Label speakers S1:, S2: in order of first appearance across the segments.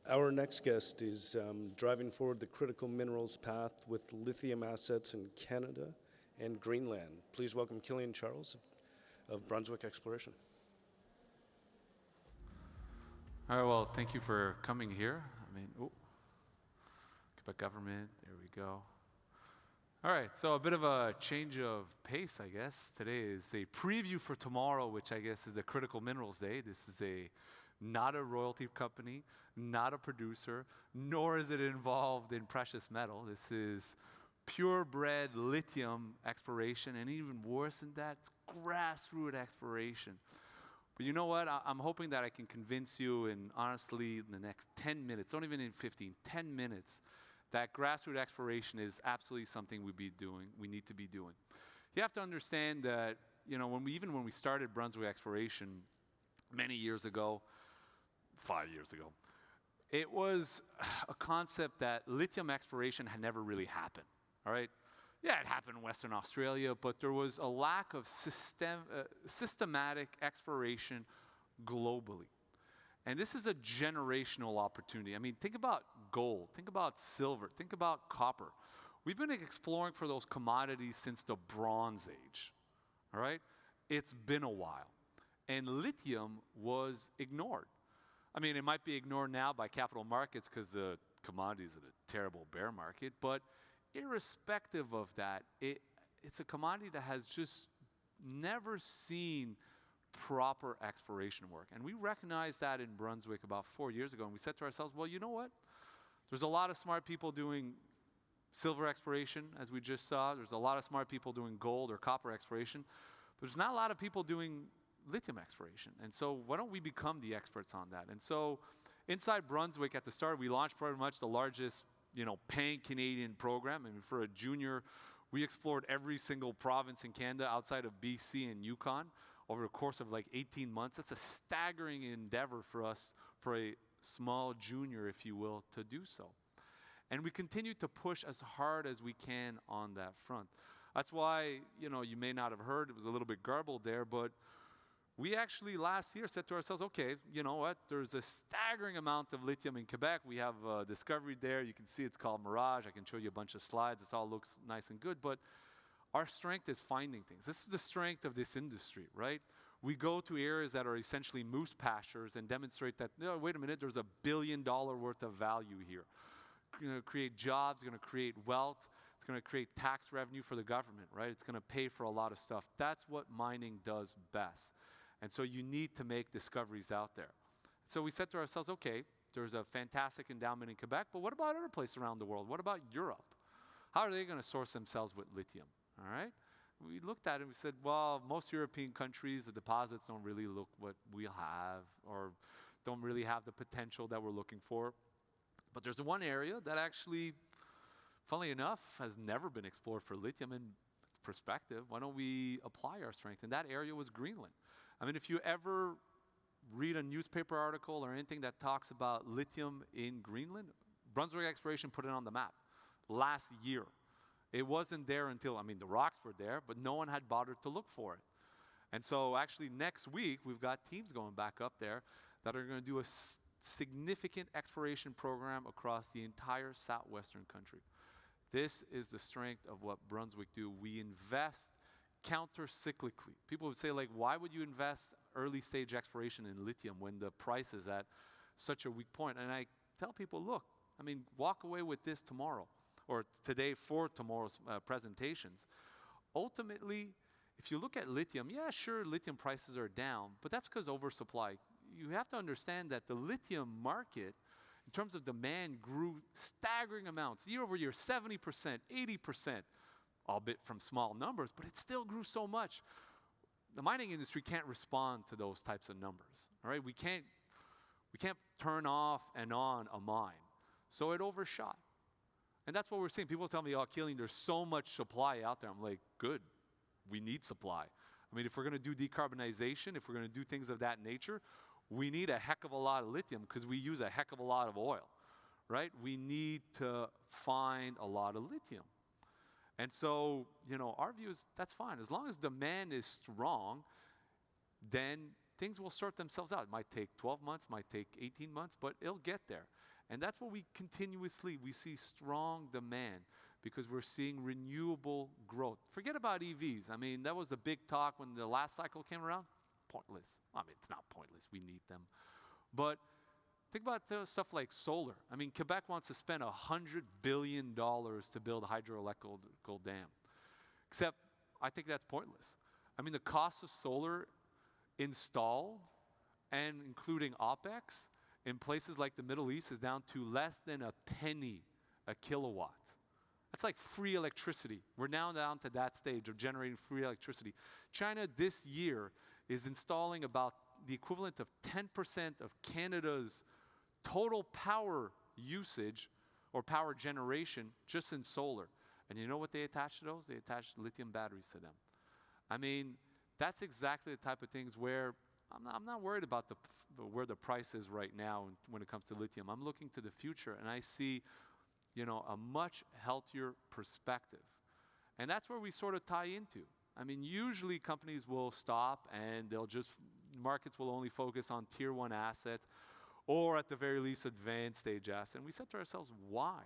S1: Our next guest is driving forward the critical minerals path with lithium assets in Canada and Greenland. Please welcome Killian Charles of Brunswick Exploration.
S2: All right, well, thank you for coming here. Quebec government, there we go. All right, so a bit of a change of pace, I guess. Today is a preview for tomorrow, which I guess is the Critical Minerals Day. This is not a royalty company, not a producer, nor is it involved in precious metal. This is purebred lithium exploration, and even worse than that, it's grassroots exploration. But you know what? I'm hoping that I can convince you honestly, in the next 10 minutes, don't even in 15, 10 minutes, that grassroots exploration is absolutely something we need to be doing. You have to understand that, when we started Brunswick Exploration many years ago, 5 years ago, it was a concept that lithium exploration had never really happened, all right? Yeah, it happened in Western Australia, but there was a lack of systematic exploration globally. And this is a generational opportunity. Think about gold, think about silver, think about copper. We've been exploring for those commodities since the Bronze Age, all right? It's been a while. And lithium was ignored. It might be ignored now by capital markets because the commodity's in a terrible bear market, but irrespective of that, it's a commodity that has just never seen proper exploration work. And we recognized that in Brunswick about 4 years ago, and we said to ourselves, well, you know what? There's a lot of smart people doing silver exploration, as we just saw. There's a lot of smart people doing gold or copper exploration, but there's not a lot of people doing lithium exploration. And so why don't we become the experts on that? And so inside Brunswick at the start, we launched pretty much the largest pan-Canadian program. For a junior, we explored every single province in Canada outside of BC and Yukon over the course of like 18 months. That's a staggering endeavor for us, for a small junior, if you will, to do so. And we continue to push as hard as we can on that front. That's why, you may not have heard, it was a little bit garbled there, but we actually last year said to ourselves, okay, you know what? There's a staggering amount of lithium in Quebec. We have a discovery there. You can see it's called Mirage. I can show you a bunch of slides. It all looks nice and good, but our strength is finding things. This is the strength of this industry, right? We go to areas that are essentially moose pastures and demonstrate that, wait a minute, there's $1 billion worth of value here. It's going to create jobs, it's going to create wealth, it's going to create tax revenue for the government, right? It's going to pay for a lot of stuff. That's what mining does best. And so you need to make discoveries out there. So we said to ourselves, okay, there's a fantastic endowment in Quebec, but what about other places around the world? What about Europe? How are they going to source themselves with lithium? All right? We looked at it and we said, well, most European countries, the deposits don't really look what we have or don't really have the potential that we're looking for. But there's one area that actually, funnily enough, has never been explored for lithium in perspective. Why don't we apply our strength? And that area was Greenland. If you ever read a newspaper article or anything that talks about lithium in Greenland, Brunswick Exploration put it on the map last year. It wasn't there until, the rocks were there, but no one had bothered to look for it. And so actually next week, we've got teams going back up there that are going to do a significant exploration program across the entire southwestern country. This is the strength of what Brunswick do. We invest counter-cyclically. People would say, why would you invest early stage exploration in lithium when the price is at such a weak point? And I tell people, look, walk away with this tomorrow or today for tomorrow's presentations. Ultimately, if you look at lithium, yeah, sure, lithium prices are down, but that's because oversupply. You have to understand that the lithium market, in terms of demand, grew staggering amounts. Year over year, 70%, 80%. Albeit from small numbers, but it still grew so much. The mining industry can't respond to those types of numbers, all right? We can't turn off and on a mine. So it overshot. And that's what we're seeing. People tell me, oh, Killian, there's so much supply out there. I'm like, good, we need supply. If we're going to do decarbonization, if we're going to do things of that nature, we need a heck of a lot of lithium because we use a heck of a lot of oil, right? We need to find a lot of lithium. And so, our view is that's fine. As long as demand is strong, then things will sort themselves out. It might take 12 months, might take 18 months, but it'll get there. And that's what we see strong demand because we're seeing renewable growth. Forget about EVs. I mean, that was the big talk when the last cycle came around. Pointless. I mean, it's not pointless. We need them. But think about stuff like solar. I mean, Quebec wants to spend $100 billion to build a hydroelectrical dam. Except, I think that's pointless. I mean, the cost of solar installed and including OPEX in places like the Middle East is down to less than a penny a kilowatt. That's like free electricity. We're now down to that stage of generating free electricity. China this year is installing about the equivalent of 10% of Canada's total power usage or power generation just in solar. And you know what they attach to those? They attach lithium batteries to them. I mean, that's exactly the type of things where I'm not worried about where the price is right now when it comes to lithium. I'm looking to the future, and I see, you know, a much healthier perspective. And that's where we sort of tie into. I mean, usually companies will stop and markets will only focus on tier 1 assets or at the very least advanced stage assets. And we said to ourselves, why?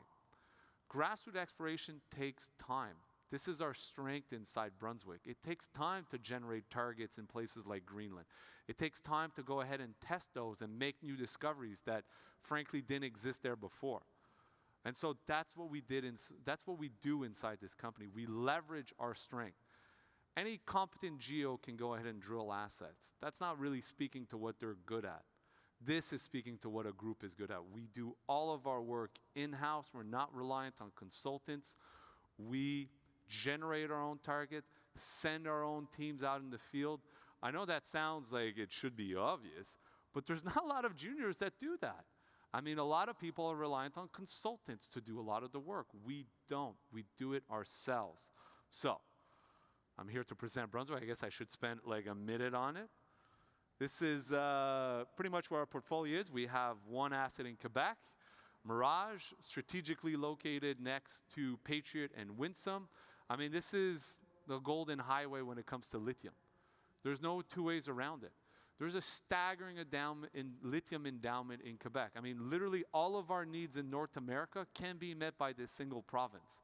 S2: Grassroots exploration takes time. This is our strength inside Brunswick. It takes time to generate targets in places like Greenland. It takes time to go ahead and test those and make new discoveries that frankly didn't exist there before. And so that's what we do inside this company. We leverage our strength. Any competent geo can go ahead and drill assets. That's not really speaking to what they're good at. This is speaking to what a group is good at. We do all of our work in-house. We're not reliant on consultants. We generate our own target, send our own teams out in the field. I know that sounds like it should be obvious, but there's not a lot of juniors that do that. I mean, a lot of people are reliant on consultants to do a lot of the work. We don't. We do it ourselves. So, I'm here to present Brunswick. I guess I should spend like a minute on it. This is pretty much where our portfolio is. We have one asset in Quebec, Mirage, strategically located next to Patriot and Winsome. I mean, this is the golden highway when it comes to lithium. There's no two ways around it. There's a staggering lithium endowment in Quebec. I mean, literally all of our needs in North America can be met by this single province.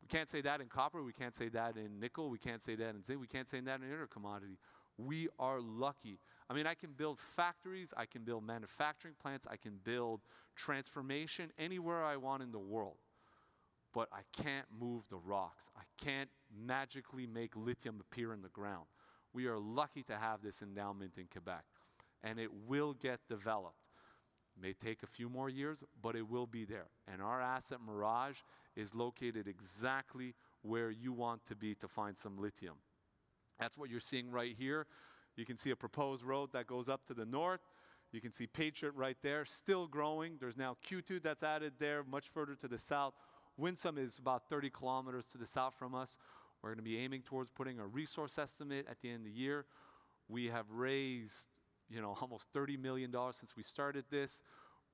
S2: We can't say that in copper. We can't say that in nickel. We can't say that in zinc. We can't say that in any other commodity. We are lucky. I mean, I can build factories. I can build manufacturing plants. I can build transformation anywhere I want in the world. But I can't move the rocks. I can't magically make lithium appear in the ground. We are lucky to have this endowment in Quebec, and it will get developed. It may take a few more years, but it will be there. And our asset, Mirage, is located exactly where you want to be to find some lithium. That's what you're seeing right here. You can see a proposed road that goes up to the north. You can see Patriot right there, still growing. There's now Q2 that's added there, much further to the south. Winsome is about 30 kilometers to the south from us. We're going to be aiming towards putting a resource estimate at the end of the year. We have raised, almost $30 million since we started this.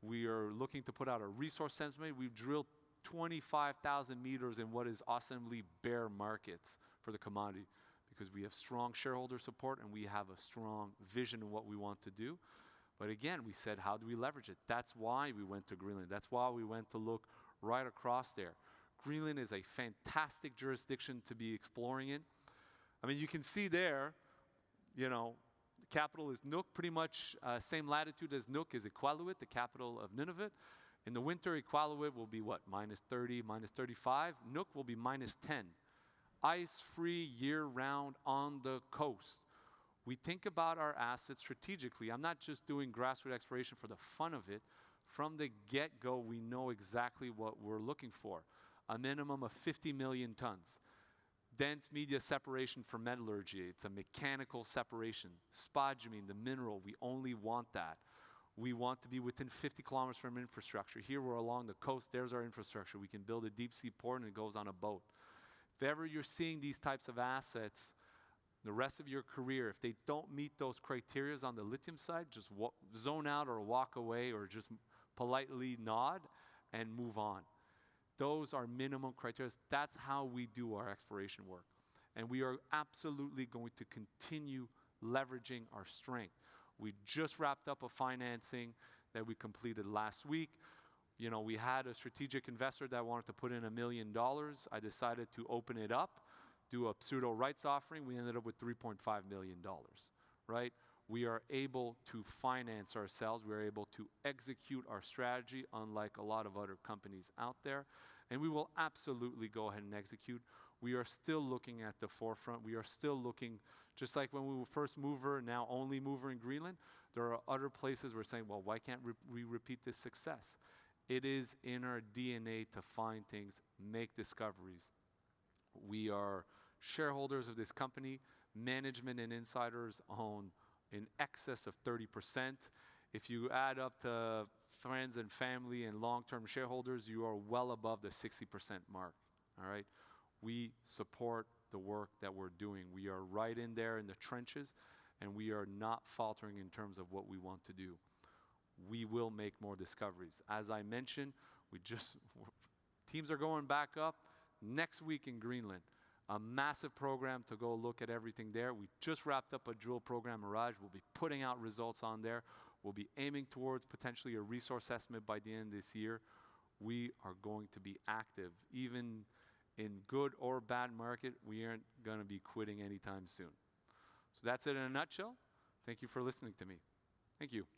S2: We are looking to put out a resource estimate. We've drilled 25,000 meters in what is awesomely bare markets for the commodity because we have strong shareholder support and we have a strong vision of what we want to do. But again, we said, how do we leverage it? That's why we went to Greenland. That's why we went to look right across there. Greenland is a fantastic jurisdiction to be exploring in. I mean, you can see there, the capital is Nuuk, pretty much same latitude as Nuuk is Iqaluit, the capital of Nunavut. In the winter, Iqaluit will be what, -30, -35. Nuuk will be -10. Ice-free year-round on the coast. We think about our assets strategically. I'm not just doing grassroots exploration for the fun of it. From the get-go, we know exactly what we're looking for. A minimum of 50 million tons. Dense media separation for metallurgy. It's a mechanical separation. Spodumene, the mineral, we only want that. We want to be within 50 kilometers from infrastructure. Here we're along the coast. There's our infrastructure. We can build a deep sea port and it goes on a boat. If ever you're seeing these types of assets, the rest of your career, if they don't meet those criteria on the lithium side, just zone out or walk away or just politely nod and move on. Those are minimum criteria. That's how we do our exploration work. And we are absolutely going to continue leveraging our strength. We just wrapped up a financing that we completed last week. You know, we had a strategic investor that wanted to put in $1 million. I decided to open it up, do a pseudo rights offering. We ended up with $3.5 million, right? We are able to finance ourselves. We are able to execute our strategy, unlike a lot of other companies out there. And we will absolutely go ahead and execute. We are still looking at the forefront. We are still looking, just like when we were first mover, now only mover in Greenland, there are other places we're saying, well, why can't we repeat this success? It is in our DNA to find things, make discoveries. We are shareholders of this company. Management and insiders own in excess of 30%. If you add up to friends and family and long-term shareholders, you are well above the 60% mark, all right? We support the work that we're doing. We are right in there in the trenches, and we are not faltering in terms of what we want to do. We will make more discoveries. As I mentioned, teams are going back up next week in Greenland. A massive program to go look at everything there. We just wrapped up a drill program, Mirage. We'll be putting out results on there. We'll be aiming towards potentially a resource estimate by the end of this year. We are going to be active. Even in good or bad market, we aren't going to be quitting anytime soon. So that's it in a nutshell. Thank you for listening to me. Thank you.